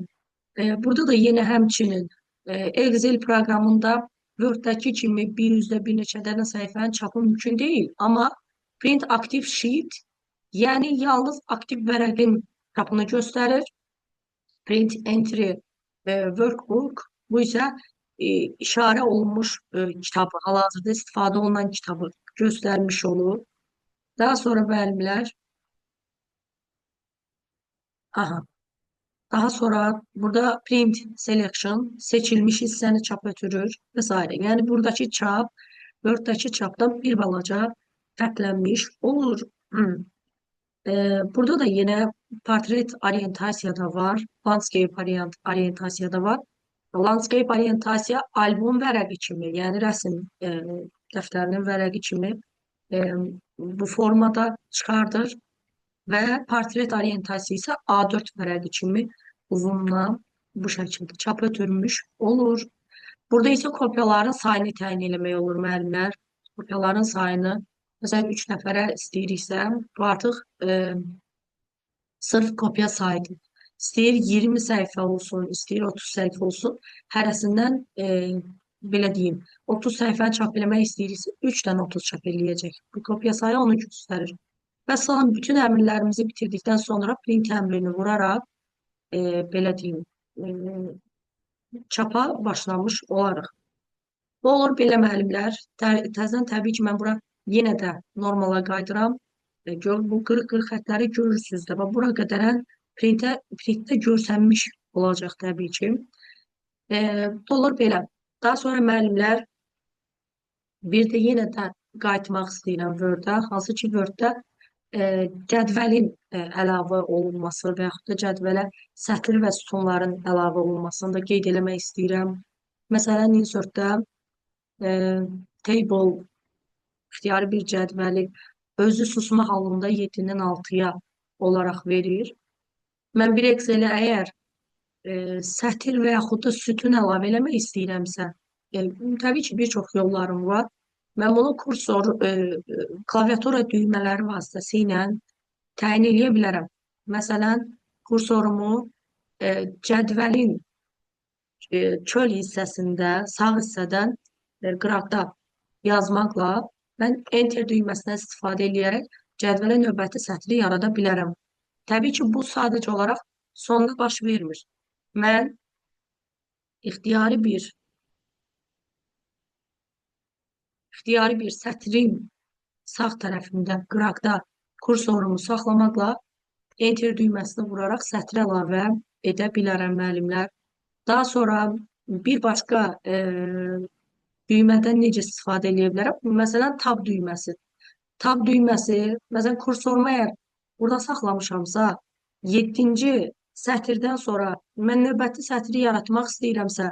S1: Burada da yenə həmçinin Excel proqramında Word-dəki kimi bir üzdə bir neçə dənə səhifənin çapı mümkün deyil. Amma Print Active Sheet, yəni yalnız aktiv vərəqin çapını göstərir. Print Entry Workbook, bu isə işarə olunmuş kitabı, hal-hazırda istifadə olunan kitabı göstərmiş olur. Daha sonra müəllimlər, daha sonra burada print selection seçilmiş hissəni çap ötürür və s. Yəni buradakı çap Word-dəki çapdan bir balaca fərqlənmiş olur. Burada da yenə portret orientasiyada var, landscape orientasiyada var. Landscape orientasiya albom vərəqi kimi, yəni rəsm dəftərinin vərəqi kimi bu formada çıxardır və portret orientasiya isə A4 vərəqi kimi uzundan bu şəkildə çap ötürmüş olur. Burada isə kopyaların sayını təyin eləmək olur müəllimlər. Kopyaların sayını, məsələn, 3 nəfərə istəyiriksə, bu artıq sırf kopya sayıdır. İstəyir 20 səhifə olsun, istəyir 30 səhifə olsun. Hərəsindən, belə deyim, 30 səhifəni çap eləmək istəyiriksə, 3-dən 30 çap eləyəcək. Bu kopya sayı onu göstərir. Və salam, bütün əmrlərimizi bitirdikdən sonra print əmrini vuraraq, belə deyim, çapa başlamış olarıq. Bu olur belə müəllimlər. Təzədən təbii ki, mən bura yenə də normala qayıdıram. Bu qırıq-qırıq xətləri görürsünüz də. Bura qədərən printdə görsənmiş olacaq təbii ki. Bu olur belə. Daha sonra müəllimlər bir də yenə də qayıtmaq istəyirəm Word-ə. Hansı ki, Word-də cədvəlin əlavə olunması və yaxud da cədvələ sətr və sütunların əlavə olunmasını da qeyd eləmək istəyirəm. Məsələn, insert-də table ixtiyari bir cədvəli özü susma halında 7-dən 6-ya olaraq verir. Mən bir Excel-ə əgər sətr və yaxud da sütun əlavə eləmək istəyirəmsə, Tabii ki birçok yollarım var. Ben bunu klaviatura düğmələri vasitəsilə təyin edə bilərəm. Məsələn, kursorumu cədvəlin çöl hissəsində, sağ hissədən qıraqda yazmaqla mən Enter düyməsindən istifadə edərək cədvələ növbəti sətri yarada bilərəm. Təbii ki, bu sadəcə olaraq sonda baş vermir. Mən ixtiyari bir ixtiyari bir sətrin sağ tərəfində qıraqda kursorumu saxlamaqla Enter düyməsini vuraraq sətri əlavə edə bilərəm müəllimlər. Daha sonra bir başqa düymədən necə istifadə edə bilərəm? Məsələn, tab düyməsi. Tab düyməsi, məsələn, kursorumu əgər burada saxlamışamsa, 7-ci sətirdən sonra mən növbəti sətri yaratmaq istəyirəmsə,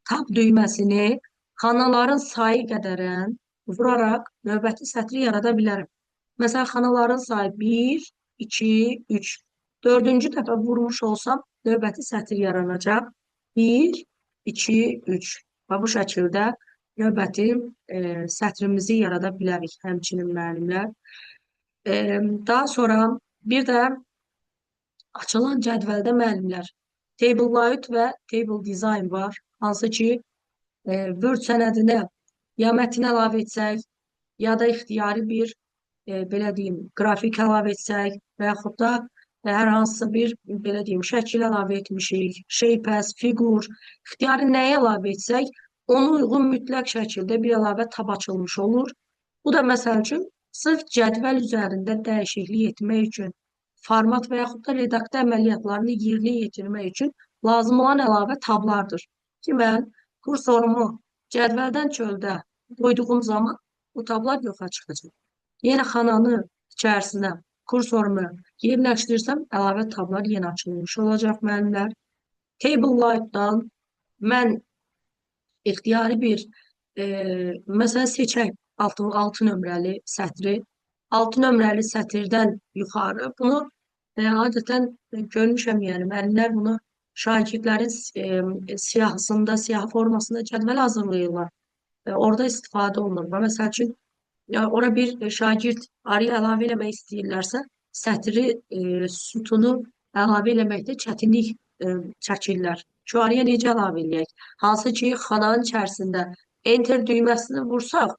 S1: tab düyməsini xanaların sayı qədərən vuraraq növbəti sətri yarada bilərəm. Məsələn, xanaların sayı 1, 2, 3. Dördüncü dəfə vurmuş olsam, növbəti sətr yaranacaq. 1, 2, 3. Və bu şəkildə növbəti sətrimizi yarada bilərik həmçinin müəllimlər. Daha sonra bir də açılan cədvəldə müəllimlər Table Layout və Table Design var. Hansı ki, Word sənədinə ya mətn əlavə etsək, ya da ixtiyari bir belə deyim, qrafik əlavə etsək və yaxud da hər hansısa bir belə deyim, şəkil əlavə etmişik, shape-as, figur, ixtiyari nəyə əlavə etsək, ona uyğun mütləq şəkildə bir əlavə tab açılmış olur. Bu da məsəl üçün sırf cədvəl üzərində dəyişiklik etmək üçün, format və yaxud da redaktör əməliyyatlarını yerinə yetirmək üçün lazım olan əlavə tablardır. Ki, mən kursorumu cədvəldən çöldə qoyduğum zaman bu tablar yoxa çıxacaq. Yenə xananın içərisinə kursorumu yerləşdirsəm, əlavə tablar yenə açılmış olacaq müəllimlər. Table Layout-dan mən ixtiyari bir məsələn seçək 6 nömrəli sətri. 6 nömrəli sətirdən yuxarı bunu adətən görmüşəm, yəni müəllimlər bunu şagirdlərin siyahısında, siyah formasında cədvəl hazırlayırlar. Orada istifadə olunur. Məsəl üçün ora bir şagird araya əlavə eləmək istəyirlərsə, sətri sütunu əlavə eləməkdə çətinlik çəkirlər. Şu araya necə əlavə eləyək? Hansı ki, xananın içərisində Enter düyməsini vursaq,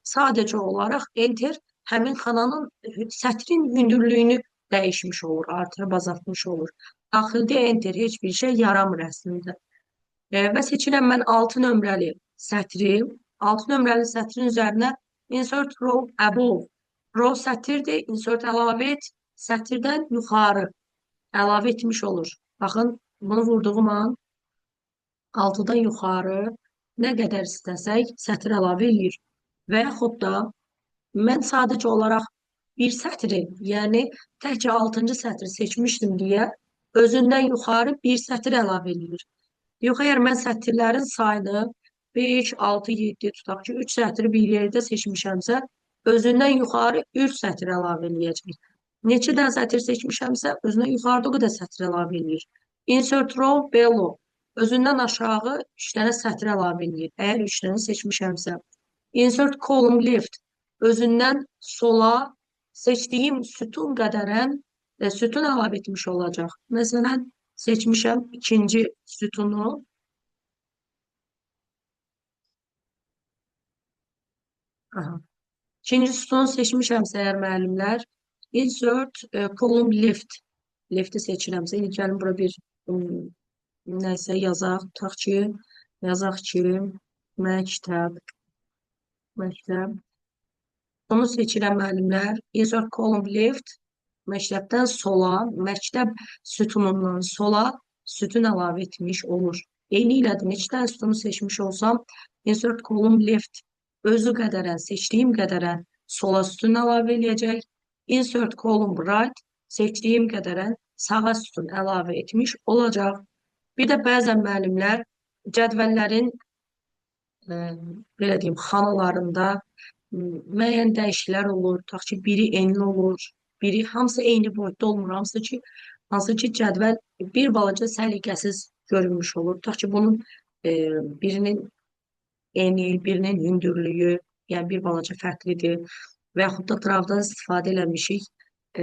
S1: sadəcə olaraq Enter həmin xananın sətrin hündürlüyünü dəyişmiş olur, artırıb azaltmış olur. Daxildə Enter heç bir şey yaramır əslində. Və seçirəm mən 6 nömrəli sətri. 6 nömrəli sətrin üzərinə Insert Row Above. Row sətirdir, insert əlavə et, sətirdən yuxarı əlavə etmiş olur. Baxın, bunu vurduğum an 6-dan yuxarı nə qədər istəsək sətr əlavə eləyir. Və yaxud da mən sadəcə olaraq bir sətri, yəni təkcə 6-cı sətri seçmişdim deyə özündən yuxarı bir sətr əlavə eləyir. Yox, əgər mən sətirlərin sayını 5, 6, 7 tutaq ki, 3 sətri bir yerdə seçmişəmsə, özündən yuxarı 3 sətr əlavə eləyəcək. Neçə dən sətr seçmişəmsə, özündən yuxarıda o qədər sətr əlavə eləyir. Insert row below. Özündən aşağı 3 dənə sətr əlavə eləyir. Əgər 3 dənə seçmişəmsə. Insert column left. Özündən sola seçdiyim sütun qədərən sütun əlavə etmiş olacaq. Məsələn, seçmişəm ikinci sütunu. İkinci sütunu seçmişəmsə əgər müəllimlər, insert column left. Lefti seçirəmsə, ilk gəlin bura bir nəysə yazaq, tutaq ki, yazaq ki, məktəb. Onu seçirəm müəllimlər, insert column left, məktəbdən sola, məktəb sütunundan sola sütun əlavə etmiş olur. Eyni ilədir, neçə dənə sütunu seçmiş olsam, insert column left özü qədərən, seçdiyim qədərən sola sütun əlavə eləyəcək. Insert column right, seçdiyim qədərən sağa sütun əlavə etmiş olacaq. Bir də bəzən müəllimlər cədvəllərin belə deyim, xanalarında müəyyən dəyişikliklər olur. Tutaq ki, biri enli olur, biri hamısı eyni boyutda olmur. Hansı ki, cədvəl bir balaca səliqəsiz görünmüş olur. Tutaq ki, bunun birinin eyni il, birinin hündürlüyü, yəni bir balaca fərqlidir və yaxud da dravdan istifadə eləmişik. E,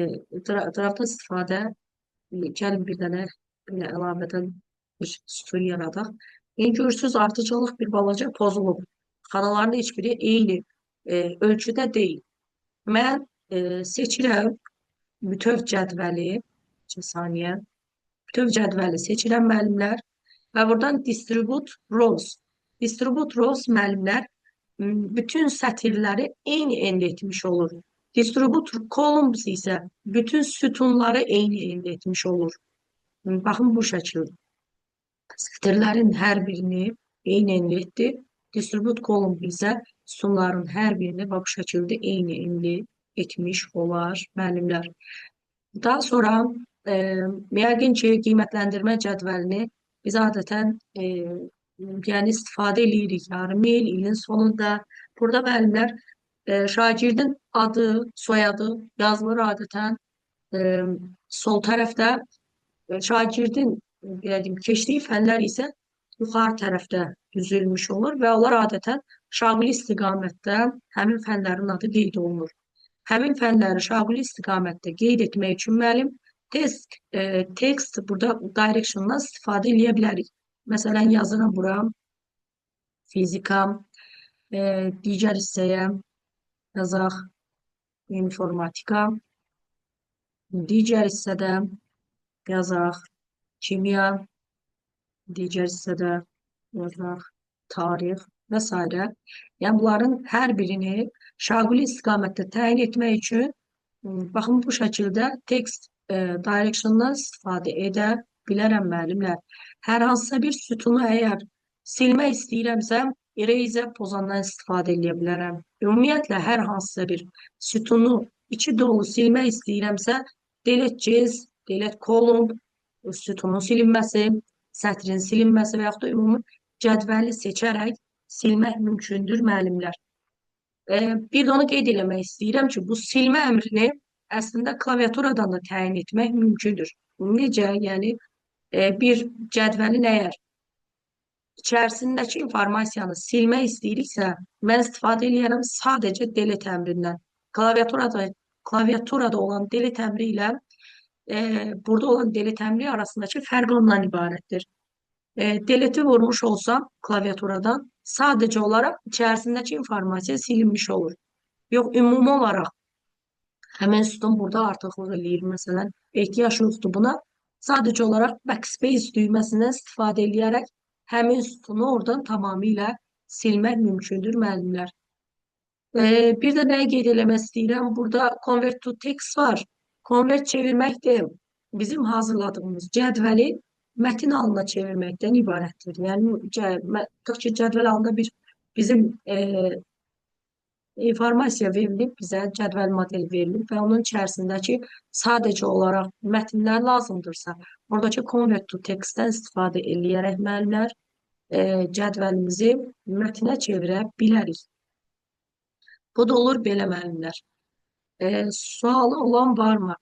S1: Dravdan istifadə gəlin bir dənə belə əlavədən bir sütun yaradaq. Yəni görürsüz ardıcıllıq bir balaca pozulub. Xanaların heç biri eyni ölçüdə deyil. Mən seçirəm bütöv cədvəli, bir saniyə, bütöv cədvəli seçirəm müəllimlər və buradan distribute rows. Distribute rows müəllimlər bütün sətirləri eyni əldə etmiş olur. Distribute columns isə bütün sütunları eyni əldə etmiş olur. Baxın bu şəkildə. Sətirlərin hər birini eyni əldə etdi. Distribute column isə sütunların hər birini bu şəkildə eyni əldə etmiş olar müəllimlər. Daha sonra yəqin ki, qiymətləndirmə cədvəlini biz adətən yəni istifadə edirik yarım il, ilin sonunda. Burada müəllimlər şagirdin adı, soyadı yazılır adətən. Sol tərəfdə şagirdin belə deyim, keçdiyi fənlər isə yuxarı tərəfdə düzülmüş olur və onlar adətən şaquli istiqamətdə həmin fənlərin adı qeyd olunur. Həmin fənləri şaquli istiqamətdə qeyd etmək üçün müəllim text burada directiondan istifadə edə bilərik. Məsələn, yazıram bura fizika, digər hissəyə yazaq informatika, digər hissədə yazaq kimya, digər hissədə yazaq tarix və s. Yəni bunların hər birini şaquli istiqamətdə təyin etmək üçün baxın bu şəkildə text directiondan istifadə edə bilərəm müəllimlər. Hər hansısa bir sütunu əgər silmək istəyirəmsə, eraser pozandan istifadə edə bilərəm. Ümumiyyətlə hər hansısa bir sütunu içi dolu silmək istəyirəmsə, delete case, delete column, sütunun silinməsi, sətrin silinməsi və yaxud da ümumi cədvəli seçərək silmək mümkündür müəllimlər. Bir də onu qeyd eləmək istəyirəm ki, bu silmə əmrini əslində klaviaturadan da təyin etmək mümkündür. Necə? Yəni bir cədvəlin əgər içərisindəki informasiyanı silmək istəyiriksə, mən istifadə edirəm sadəcə delete əmrindən. Klaviaturada olan delete əmri ilə burada olan delete əmri arasındakı fərq ondan ibarətdir. Delete vurmuş olsam klaviaturadan sadəcə olaraq içərisindəki informasiya silinmiş olur. Yox, ümumi olaraq həmin sütun burada artıqlıq eləyir. Məsələn, ehtiyac yoxdur buna. Sadəcə olaraq backspace düyməsindən istifadə edərək həmin sütunu oradan tamamilə silmək mümkündür müəllimlər. Bir də nəyə qeyd eləmək istəyirəm? Burada convert to text var. Convert çevirmək də bizim hazırladığımız cədvəli mətin halına çevirməkdən ibarətdir. Yəni, cədvəl halında bizim informasiya verilib, bizə cədvəl model verilib və onun içərisindəki sadəcə olaraq mətnlər lazımdırsa, oradakı convert to text-dən istifadə edərək müəllimlər cədvəlimizi mətnə çevirə bilərik. Bu da olur belə müəllimlər. Sualı olan varmı?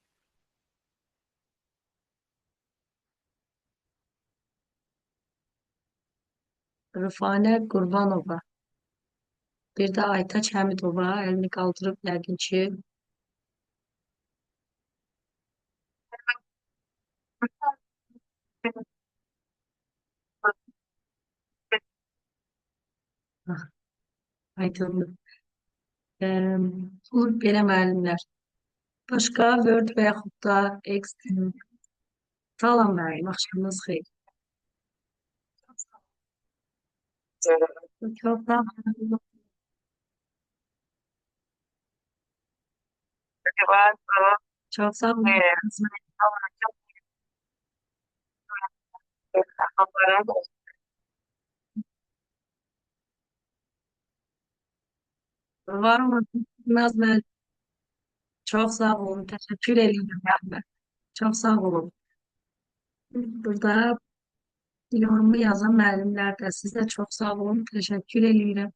S1: Rüfanə Qurbanova. Bir də Aytaç Həmidova əlini qaldırıb yəqin ki. Aydındır. Olur belə müəllimlər. Başqa Word və yaxud da Excel. Salam müəllim, axşamınız xeyir. Çox sağ olun. Çok sağ olun. Var mı? Bilmez. Çok sağ olun. Teşekkür ederim. Yani. Çok sağ olun. Burada yorumu yazan müəllimlər də sizə çox sağ olun. Teşekkür ederim.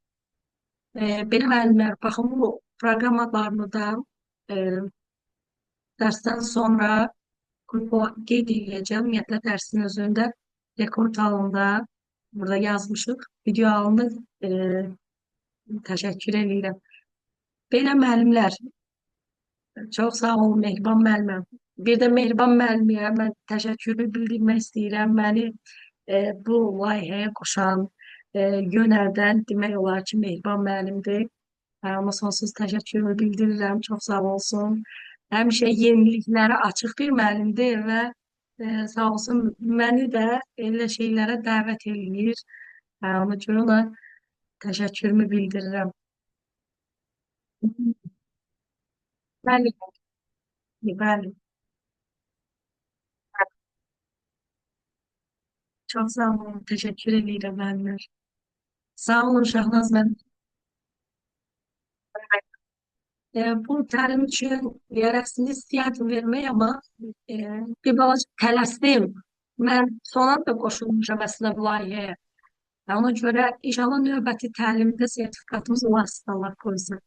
S1: Belə müəllimlər, baxın bu proqram adlarını da dərsdən sonra qrupa qeyd edəcəm. Ümumiyyətlə dərsin özündə rekord halında burada yazmışıq. Video alındı. Təşəkkür edirəm. Belə müəllimlər, çox sağ olun Mehriban müəlliməm. Bir də Mehriban müəllimə mən təşəkkürü bildirmək istəyirəm. Məni bu layihəyə qoşan, yönəldən demək olar ki, Mehriban müəllimdir. Ona sonsuz təşəkkürümü bildirirəm. Çox sağ olsun. Həmişə yeniliklərə açıq bir müəllimdir və sağ olsun məni də elə şeylərə dəvət eləyir. Ona görə ona təşəkkürümü bildirirəm. Bəli, bəli. Çox sağ olun. Təşəkkür edirəm müəllimlər. Sağ olun Şahnaz müəllim. Bu təlim üçün rəsmi istəyərdim vermək, amma e, bir balaca tələsdim. Mən sona da qoşulmuşam əslində bu layihəyə. Ona görə inşallah növbəti təlimdə sertifikatımız olarsa Allah qorusun.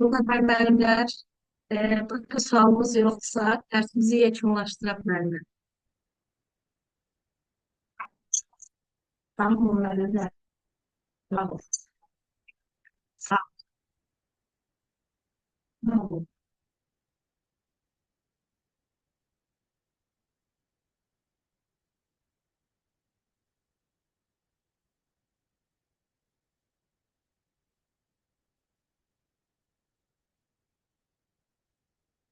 S1: Bu qədər müəllimlər, başqa sualımız yoxsa dərsimizi yekunlaşdıraq müəllimlər. Tamam müəllimlər. Sağ olun. Sağ olun.